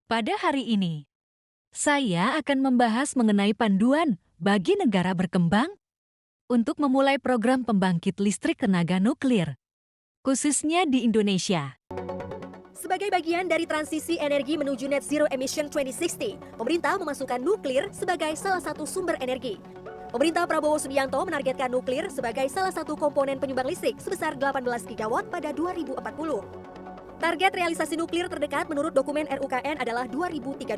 Pada hari ini, saya akan membahas mengenai panduan bagi negara berkembang untuk memulai program pembangkit listrik tenaga nuklir, khususnya di Indonesia. Sebagai bagian dari transisi energi menuju net zero emission 2060, pemerintah memasukkan nuklir sebagai salah satu sumber energi. Pemerintah Prabowo Subianto menargetkan nuklir sebagai salah satu komponen penyumbang listrik sebesar 18 gigawatt pada 2040. Target realisasi nuklir terdekat menurut dokumen RUKN adalah 2032.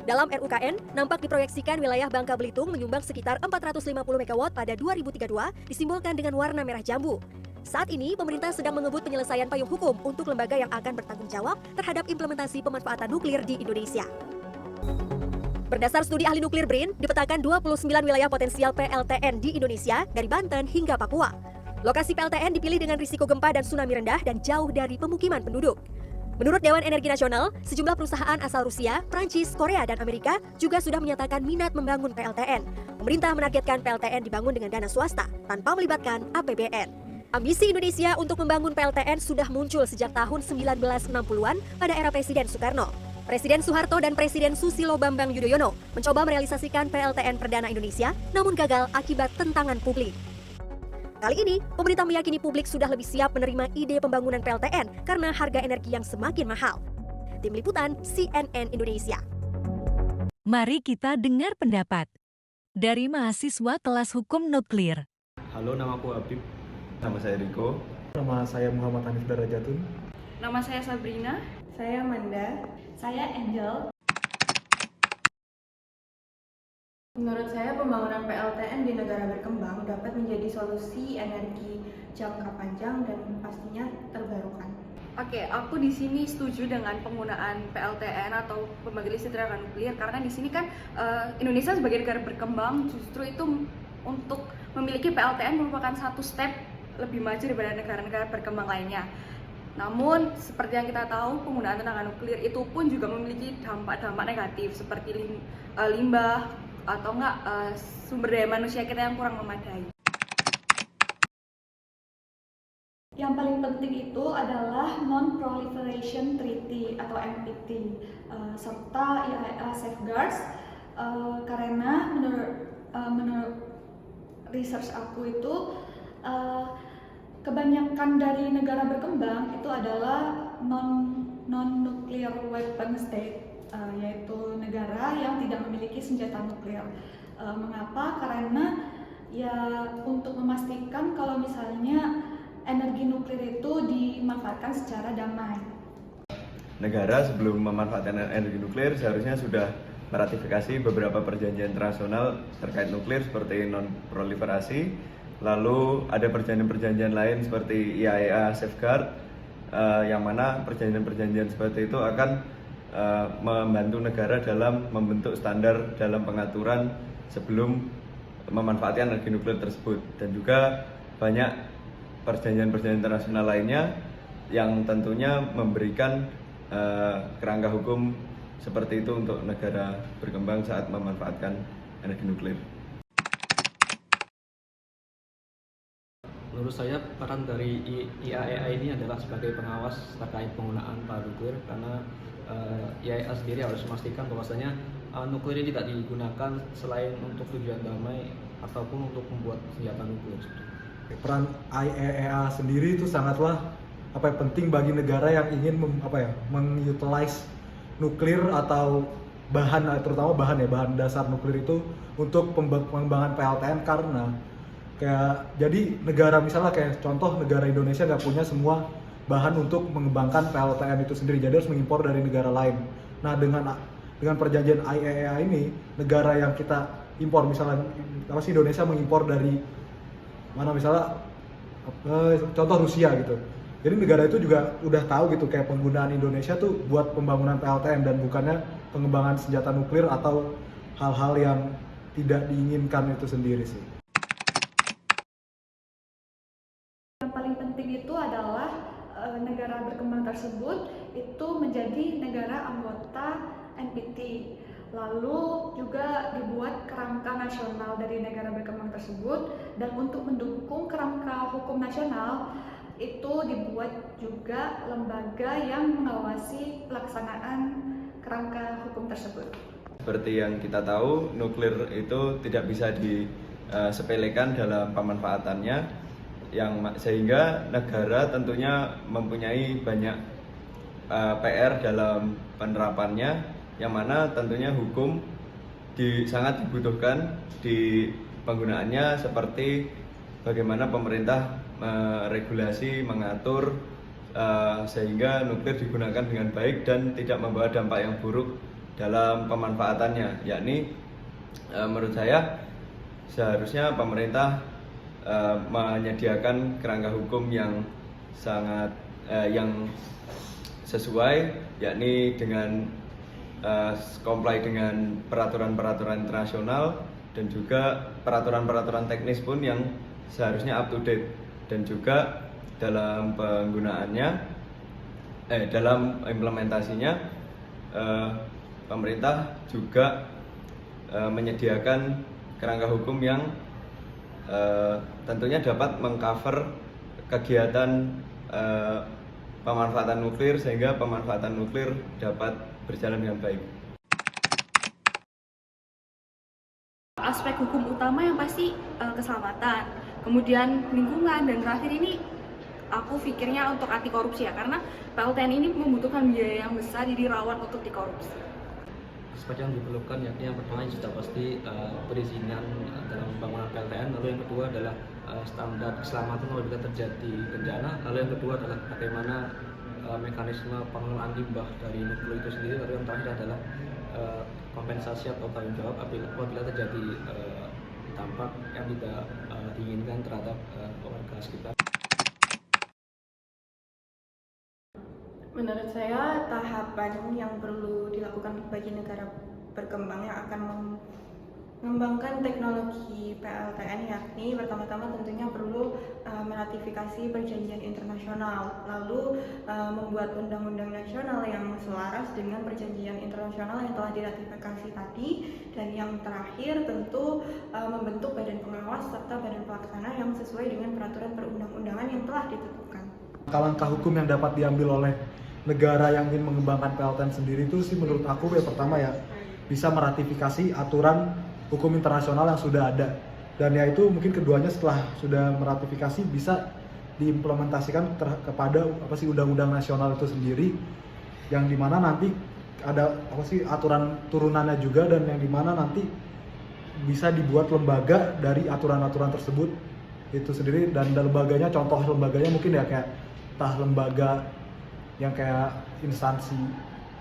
Dalam RUKN, nampak diproyeksikan wilayah Bangka Belitung menyumbang sekitar 450 MW pada 2032, disimbolkan dengan warna merah jambu. Saat ini, pemerintah sedang mengebut penyelesaian payung hukum untuk lembaga yang akan bertanggung jawab terhadap implementasi pemanfaatan nuklir di Indonesia. Berdasar studi ahli nuklir BRIN, dipetakan 29 wilayah potensial PLTN di Indonesia dari Banten hingga Papua. Lokasi PLTN dipilih dengan risiko gempa dan tsunami rendah dan jauh dari pemukiman penduduk. Menurut Dewan Energi Nasional, sejumlah perusahaan asal Rusia, Prancis, Korea, dan Amerika juga sudah menyatakan minat membangun PLTN. Pemerintah menargetkan PLTN dibangun dengan dana swasta tanpa melibatkan APBN. Ambisi Indonesia untuk membangun PLTN sudah muncul sejak tahun 1960-an pada era Presiden Soekarno. Presiden Soeharto dan Presiden Susilo Bambang Yudhoyono mencoba merealisasikan PLTN perdana Indonesia, namun gagal akibat tentangan publik. Kali ini, pemerintah meyakini publik sudah lebih siap menerima ide pembangunan PLTN karena harga energi yang semakin mahal. Tim Liputan CNN Indonesia. Mari kita dengar pendapat dari mahasiswa kelas hukum nuklir. Halo, nama aku Habib. Nama saya Riko. Nama saya Muhammad Hanif Darajatun. Nama saya Sabrina. Saya Manda. Saya Angel. Menurut saya, pembangunan PLTN di negara berkembang dapat menjadi solusi energi jangka panjang dan pastinya terbarukan. Oke, aku di sini setuju dengan penggunaan PLTN atau pembangkit listrik tenaga nuklir karena di sini kan Indonesia sebagai negara berkembang justru itu untuk memiliki PLTN merupakan satu step lebih maju daripada negara-negara berkembang lainnya. Namun, seperti yang kita tahu, penggunaan tenaga nuklir itu pun juga memiliki dampak-dampak negatif seperti limbah atau sumber daya manusia kita yang kurang memadai. Yang paling penting itu adalah Non-Proliferation Treaty atau NPT serta IAEA Safeguards karena menurut research aku itu kebanyakan dari negara berkembang itu adalah non-nuclear weapon state, yaitu negara yang tidak memiliki senjata nuklir. Mengapa? Karena ya untuk memastikan kalau misalnya energi nuklir itu dimanfaatkan secara damai. Negara sebelum memanfaatkan energi nuklir seharusnya sudah meratifikasi beberapa perjanjian internasional terkait nuklir seperti non-proliferasi. Lalu ada perjanjian-perjanjian lain seperti IAEA Safeguard, yang mana perjanjian-perjanjian seperti itu akan membantu negara dalam membentuk standar dalam pengaturan sebelum memanfaatkan energi nuklir tersebut. Dan juga banyak perjanjian-perjanjian internasional lainnya yang tentunya memberikan kerangka hukum seperti itu untuk negara berkembang saat memanfaatkan energi nuklir. Menurut saya peran dari IAEA ini adalah sebagai pengawas terkait penggunaan bahan nuklir karena IAEA sendiri harus memastikan bahwasanya nuklir ini tidak digunakan selain untuk tujuan damai ataupun untuk membuat senjata nuklir. Peran IAEA sendiri itu sangatlah penting bagi negara yang ingin mengutilize nuklir atau terutama bahan dasar nuklir itu untuk pengembangan PLTN karena jadi negara misalnya kayak contoh negara Indonesia nggak punya semua bahan untuk mengembangkan PLTN itu sendiri, jadi harus mengimpor dari negara lain. Nah dengan perjanjian IAEA ini, negara yang kita impor misalnya Indonesia mengimpor dari mana misalnya contoh Rusia gitu. Jadi negara itu juga udah tahu gitu kayak penggunaan Indonesia tuh buat pembangunan PLTN dan bukannya pengembangan senjata nuklir atau hal-hal yang tidak diinginkan itu sendiri sih. Yang paling penting itu adalah negara berkembang tersebut itu menjadi negara anggota NPT. Lalu juga dibuat kerangka nasional dari negara berkembang tersebut, dan untuk mendukung kerangka hukum nasional itu dibuat juga lembaga yang mengawasi pelaksanaan kerangka hukum tersebut. Seperti yang kita tahu, nuklir itu tidak bisa disepelekan dalam pemanfaatannya, sehingga negara tentunya mempunyai banyak PR dalam penerapannya, yang mana tentunya hukum sangat dibutuhkan di penggunaannya, seperti bagaimana pemerintah meregulasi, mengatur sehingga nuklir digunakan dengan baik dan tidak membawa dampak yang buruk dalam pemanfaatannya. Yakni menurut saya seharusnya pemerintah menyediakan kerangka hukum yang sangat yang sesuai, yakni dengan comply dengan peraturan-peraturan internasional dan juga peraturan-peraturan teknis pun yang seharusnya up to date, dan juga dalam penggunaannya dalam implementasinya pemerintah juga menyediakan kerangka hukum yang tentunya dapat mengcover kegiatan pemanfaatan nuklir, sehingga pemanfaatan nuklir dapat berjalan dengan baik. Aspek hukum utama yang pasti keselamatan, kemudian lingkungan, dan terakhir ini aku pikirnya untuk anti korupsi ya, karena PLTN ini membutuhkan biaya yang besar, jadi rawan untuk dikorupsi. Seperti yang diperlukan, yakni yang pertama sudah pasti perizinan dalam pembangunan PLTN, lalu yang kedua adalah standar keselamatan apabila terjadi bencana, lalu yang kedua adalah bagaimana mekanisme pengelolaan limbah dari nuklir itu sendiri, lalu yang terakhir adalah kompensasi atau tanggung jawab apabila terjadi dampak yang tidak diinginkan terhadap warga sekitar. Menurut saya, tahapan yang perlu dilakukan bagi negara berkembang yang akan mengembangkan teknologi PLTN, yakni pertama-tama tentunya perlu meratifikasi perjanjian internasional, lalu membuat undang-undang nasional yang selaras dengan perjanjian internasional yang telah diratifikasi tadi, dan yang terakhir tentu membentuk badan pengawas serta badan pelaksana yang sesuai dengan peraturan perundang-undangan yang telah ditentukan. Langkah hukum yang dapat diambil oleh negara yang ingin mengembangkan PLTN sendiri itu sih menurut aku ya, pertama ya bisa meratifikasi aturan hukum internasional yang sudah ada, dan ya itu mungkin keduanya setelah sudah meratifikasi bisa diimplementasikan kepada undang-undang nasional itu sendiri, yang dimana nanti ada aturan turunannya juga, dan yang dimana nanti bisa dibuat lembaga dari aturan-aturan tersebut itu sendiri. Dan lembaganya, contoh lembaganya mungkin ya kayak lembaga yang kayak instansi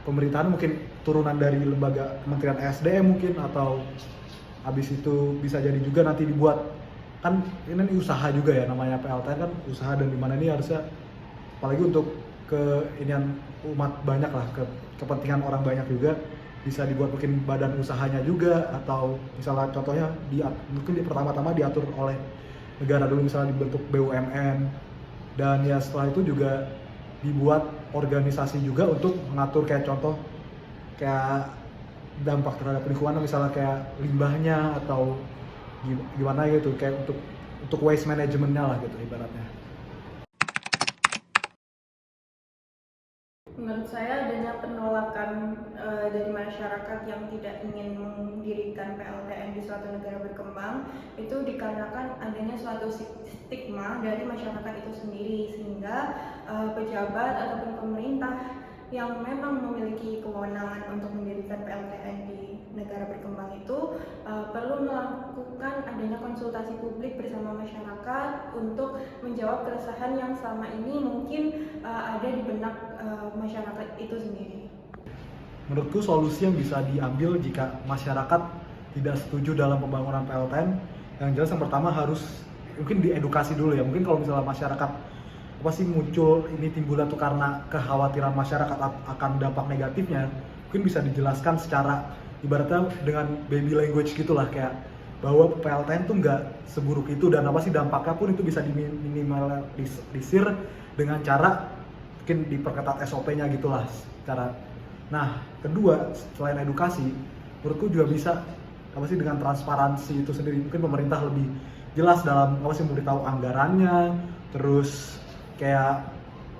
pemerintahan, mungkin turunan dari lembaga Kementerian SDM mungkin, atau habis itu bisa jadi juga nanti dibuat, kan ini usaha juga ya, namanya PLTN kan usaha, dan dimana ini harusnya apalagi untuk keinian umat banyak lah, kepentingan orang banyak juga, bisa dibuat mungkin badan usahanya juga, atau misalnya contohnya mungkin pertama-tama diatur oleh negara dulu, misalnya dibentuk BUMN, dan ya setelah itu juga dibuat organisasi juga untuk mengatur kayak contoh kayak dampak terhadap lingkungan, misalnya kayak limbahnya atau gimana gitu, kayak untuk waste managementnya lah gitu ibaratnya. Menurut saya adanya penolakan dari masyarakat yang tidak ingin mendirikan PLTN di suatu negara berkembang itu dikarenakan adanya suatu stigma dari masyarakat itu sendiri, sehingga pejabat ataupun pemerintah yang memang memiliki kewenangan untuk mendirikan PLTN di negara berkembang itu perlu melakukan adanya konsultasi publik bersama masyarakat untuk menjawab keresahan yang selama ini mungkin ada di benak masyarakat itu sendiri. Menurutku solusi yang bisa diambil jika masyarakat tidak setuju dalam pembangunan PLTN, yang jelas yang pertama harus mungkin diedukasi dulu ya. Mungkin kalau misalnya masyarakat muncul ini timbulnya tuh karena kekhawatiran masyarakat akan dampak negatifnya, mungkin bisa dijelaskan secara ibaratnya dengan baby language gitulah, kayak bahwa PLTN tuh nggak seburuk itu, dan dampaknya pun itu bisa diminimalisir dengan cara mungkin diperketat SOP-nya gitulah cara. Nah, kedua selain edukasi, menurutku juga bisa dengan transparansi itu sendiri. Mungkin pemerintah lebih jelas dalam memberitahu anggarannya, terus kayak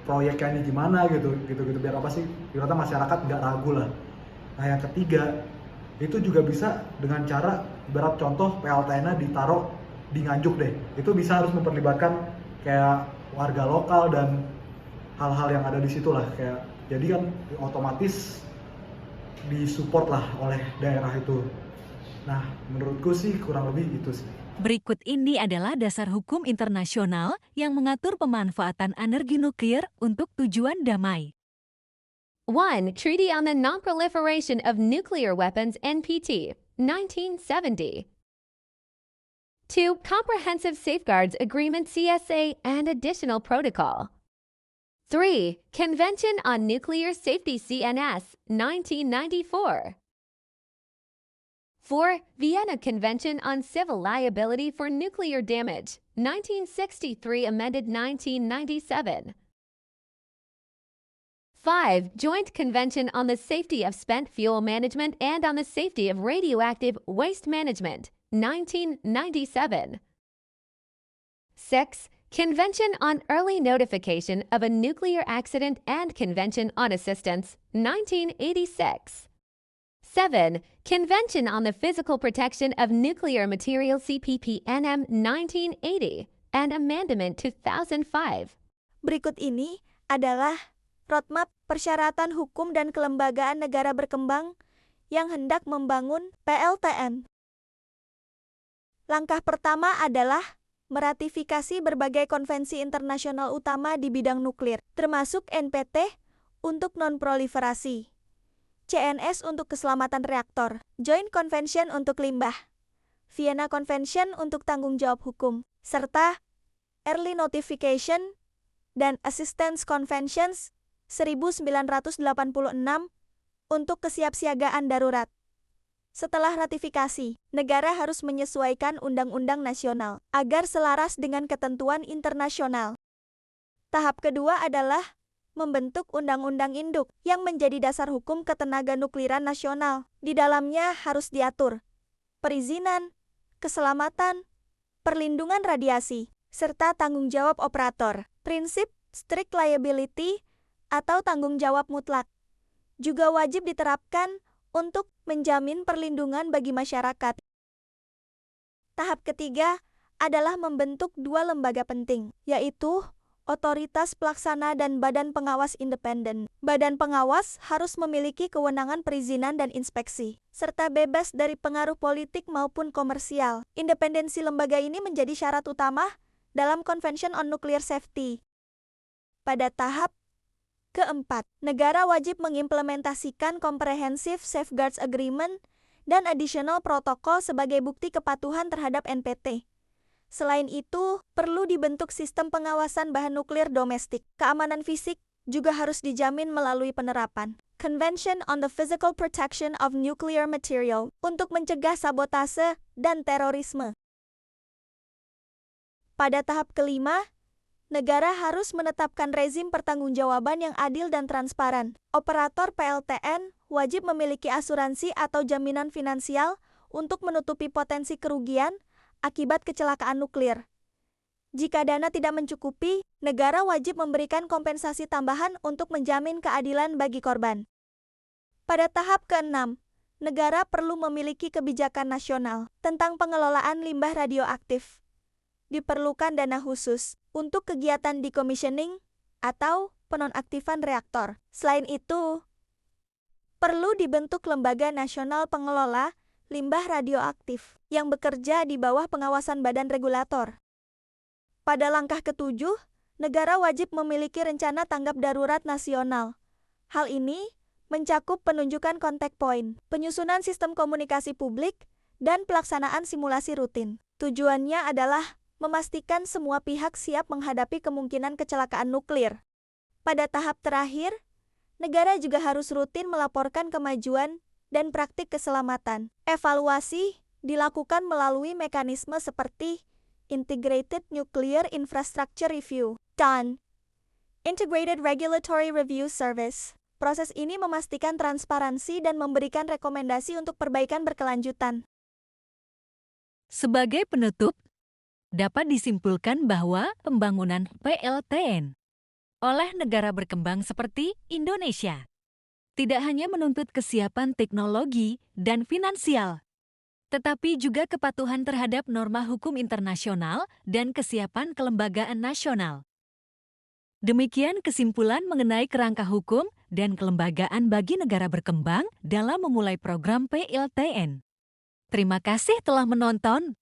proyeknya ini gimana gitu biar ibaratnya masyarakat nggak ragu lah. Nah, yang ketiga, itu juga bisa dengan cara, ibarat contoh PLTN-nya ditaruh di Nganjuk deh. Itu bisa harus memperlibatkan kayak warga lokal dan hal-hal yang ada di situ lah. Kayak, jadi kan otomatis disupport lah oleh daerah itu. Nah, menurutku sih kurang lebih itu sih. Berikut ini adalah dasar hukum internasional yang mengatur pemanfaatan energi nuklir untuk tujuan damai. 1. Treaty on the Non-Proliferation of Nuclear Weapons NPT, 1970. 2. Comprehensive Safeguards Agreement CSA and Additional Protocol. 3. Convention on Nuclear Safety CNS, 1994. 4. Vienna Convention on Civil Liability for Nuclear Damage, 1963 amended 1997. 5. Joint Convention on the Safety of Spent Fuel Management and on the Safety of Radioactive Waste Management, 1997. 6. Convention on Early Notification of a Nuclear Accident and Convention on Assistance, 1986. 7. Convention on the Physical Protection of Nuclear Material CPPNM 1980 and Amendment 2005. Berikut ini adalah roadmap persyaratan hukum dan kelembagaan negara berkembang yang hendak membangun PLTN. Langkah pertama adalah meratifikasi berbagai konvensi internasional utama di bidang nuklir, termasuk NPT untuk non-proliferasi, CNS untuk keselamatan reaktor, Joint Convention untuk limbah, Vienna Convention untuk tanggung jawab hukum, serta Early Notification dan Assistance Conventions 1986 untuk kesiapsiagaan darurat. Setelah ratifikasi, negara harus menyesuaikan undang-undang nasional agar selaras dengan ketentuan internasional. Tahap kedua adalah membentuk undang-undang induk yang menjadi dasar hukum ketenaga nukliran nasional. Di dalamnya harus diatur perizinan, keselamatan, perlindungan radiasi, serta tanggung jawab operator. Prinsip strict liability atau tanggung jawab mutlak juga wajib diterapkan untuk menjamin perlindungan bagi masyarakat. Tahap ketiga adalah membentuk dua lembaga penting, yaitu Otoritas Pelaksana dan Badan Pengawas Independen. Badan pengawas harus memiliki kewenangan perizinan dan inspeksi, serta bebas dari pengaruh politik maupun komersial. Independensi lembaga ini menjadi syarat utama dalam Convention on Nuclear Safety. Pada tahap keempat, negara wajib mengimplementasikan Comprehensive Safeguards Agreement dan Additional Protocol sebagai bukti kepatuhan terhadap NPT. Selain itu, perlu dibentuk sistem pengawasan bahan nuklir domestik. Keamanan fisik juga harus dijamin melalui penerapan Convention on the Physical Protection of Nuclear Material untuk mencegah sabotase dan terorisme. Pada tahap kelima, negara harus menetapkan rezim pertanggungjawaban yang adil dan transparan. Operator PLTN wajib memiliki asuransi atau jaminan finansial untuk menutupi potensi kerugian akibat kecelakaan nuklir. Jika dana tidak mencukupi, negara wajib memberikan kompensasi tambahan untuk menjamin keadilan bagi korban. Pada tahap keenam, negara perlu memiliki kebijakan nasional tentang pengelolaan limbah radioaktif. Diperlukan dana khusus untuk kegiatan decommissioning atau penonaktifan reaktor. Selain itu, perlu dibentuk lembaga nasional pengelola limbah radioaktif yang bekerja di bawah pengawasan badan regulator. Pada langkah ketujuh, negara wajib memiliki rencana tanggap darurat nasional. Hal ini mencakup penunjukan contact point, penyusunan sistem komunikasi publik, dan pelaksanaan simulasi rutin. Tujuannya adalah memastikan semua pihak siap menghadapi kemungkinan kecelakaan nuklir. Pada tahap terakhir, negara juga harus rutin melaporkan kemajuan dan praktik keselamatan. Evaluasi dilakukan melalui mekanisme seperti Integrated Nuclear Infrastructure Review dan Integrated Regulatory Review Service. Proses ini memastikan transparansi dan memberikan rekomendasi untuk perbaikan berkelanjutan. Sebagai penutup, dapat disimpulkan bahwa pembangunan PLTN oleh negara berkembang seperti Indonesia tidak hanya menuntut kesiapan teknologi dan finansial, tetapi juga kepatuhan terhadap norma hukum internasional dan kesiapan kelembagaan nasional. Demikian kesimpulan mengenai kerangka hukum dan kelembagaan bagi negara berkembang dalam memulai program PLTN. Terima kasih telah menonton.